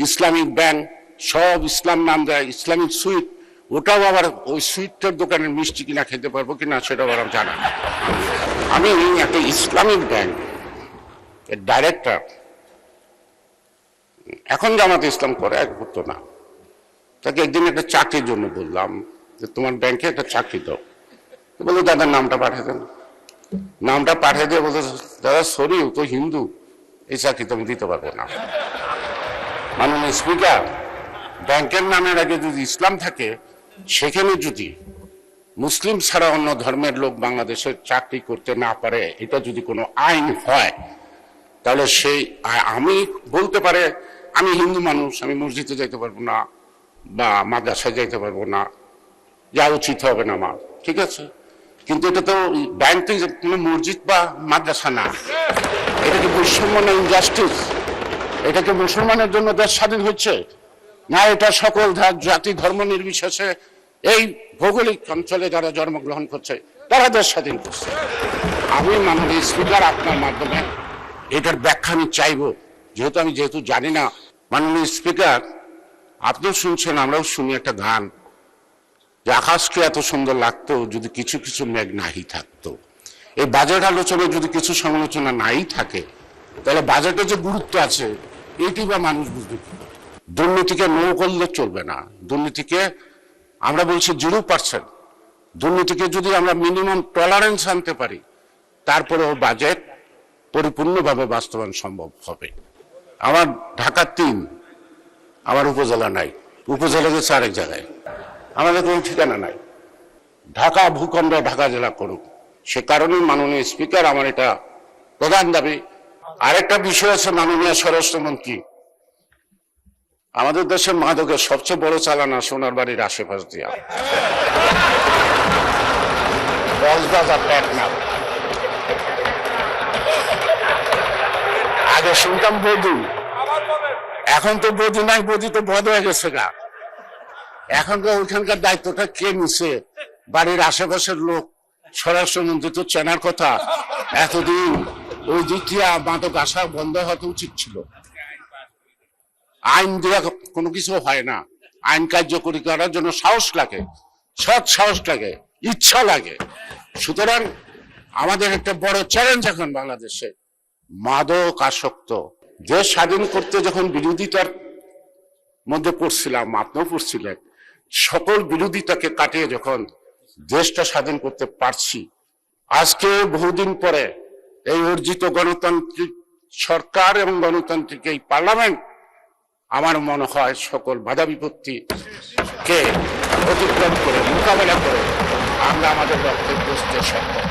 Islamic bank, সব ইসলাম নাম দেয়, ইসলামিক সুইট, ওটাও আবার ওই সুইটটার দোকানের মিষ্টি কিনা খেতে পারবো কিনা সেটা আবার জানা না। আমি একটা ইসলামিক ব্যাংক এর ডাইরেক্টর, এখন জামাতে ইসলাম করে, এক করতো না। তাকে একদিন একটা চাকরির জন্য বললাম যে তোমার ব্যাংকে একটা চাকরি দাও। বলে দাদার নামটা পাঠিয়ে দেন। নামটা পাঠিয়ে দিয়ে বলতে, দাদা সরি ও তো হিন্দু, এই চাকরি তো আমি দিতে পারবো না। মাননীয় স্পিকার, ব্যাংকের নামের আগে যদি ইসলাম থাকে, সেখানে যদি মুসলিম ছাড়া অন্য ধর্মের লোক বাংলাদেশের চাকরি করতে না পারে, এটা যদি কোনো আইন হয়, তাহলে সেই আমি বলতে পারে আমি হিন্দু মানুষ, আমি মসজিদে যাইতে পারবো না বা মাদ্রাসায় যাইতে পারবো না, যা উচিত হবে না আমার, ঠিক আছে। কিন্তু এটা তো ব্যাংক তো কোনো মসজিদ বা মাদ্রাসা না। এটা কি বৈষম্য না ইনজাস্টিস? এটা কি মুসলমানের জন্য দেশ স্বাধীন হচ্ছে না? এটা সকল জাতি ধর্ম নির্বিশেষে এই ভৌগোলিক অঞ্চলে যারা জন্মগ্রহণ করছে তারা দেশ স্বাধীন করছে। আমি মাননীয় স্পিকার আপনার মাধ্যমে এটার ব্যাখ্যা আমি চাইব, যেহেতু জানি না। মাননীয় স্পিকার, আপনিও শুনছেন, আমরাও শুনি একটা গান যে আকাশকে এত সুন্দর লাগতো যদি কিছু কিছু মেঘ নাই থাকতো। এই বাজেট আলোচনায় যদি কিছু সমালোচনা নাই থাকে, তাহলে বাজেটের যে গুরুত্ব আছে এটি বা মানুষ বুঝবে কি? দুর্নীতিকে নো করলে চলবে না। দুর্নীতিকে আমরা বলছি 0%। দুর্নীতিকে যদি আমরা মিনিমাম টলারেন্স আনতে পারি, তারপরেও বাজেট পরিপূর্ণভাবে বাস্তবায়ন সম্ভব হবে। আমার ঢাকা 3, আমার উপজেলা নাই, উপজেলা গেছে আরেক জায়গায়, আমাদের কোনো ঠিকানা নাই। ঢাকা ভূখণ্ড ঢাকা জেলা করুক, সে কারণেই মাননীয় স্পিকার আমার এটা প্রধান দাবি। আরেকটা বিষয় আছে মাননীয় স্বরাষ্ট্রমন্ত্রী, আমাদের দেশের মাদকের সবচেয়ে বড় চালানা সোনার বাড়ির আশেপাশ দিয়া কক্সবাজার টেকনা। আগে শুনতাম বধূ, এখন তো বধূ নাই, বধূ তো বধ হয়ে গেছে গা। এখনকার ওইখানকার দায়িত্বটা কে নিছে? বাড়ির আশেপাশের লোক। স্বরাষ্ট্রমন্ত্রী তো চেনার কথা। এতদিন ওই দ্বিতীয় মাদক আসা বন্ধ হওয়া উচিত ছিল। আইন দেওয়া কোনো কিছু হয় না, আইন কার্যকরী করার জন্য সাহস লাগে, সৎ সাহস লাগে, ইচ্ছা লাগে। সুতরাং আমাদের একটা বড় চ্যালেঞ্জ এখন বাংলাদেশে মাদক আসক্ত। দেশ স্বাধীন করতে যখন বিরোধিতার মধ্যে পড়ছিলাম, আপনিও পড়ছিলেন, সকল বিরোধিতাকে কাটিয়ে যখন দেশটা স্বাধীন করতে পারছি, আজকে বহুদিন পরে এই অর্জিত গণতান্ত্রিক সরকার এবং গণতান্ত্রিক এই পার্লামেন্ট আমার মনে হয় সকল বাধা বিপত্তিকে অতিক্রম করে মোকাবেলা করে আমরা আমাদের লক্ষ্যে পৌঁছতে সক্ষম।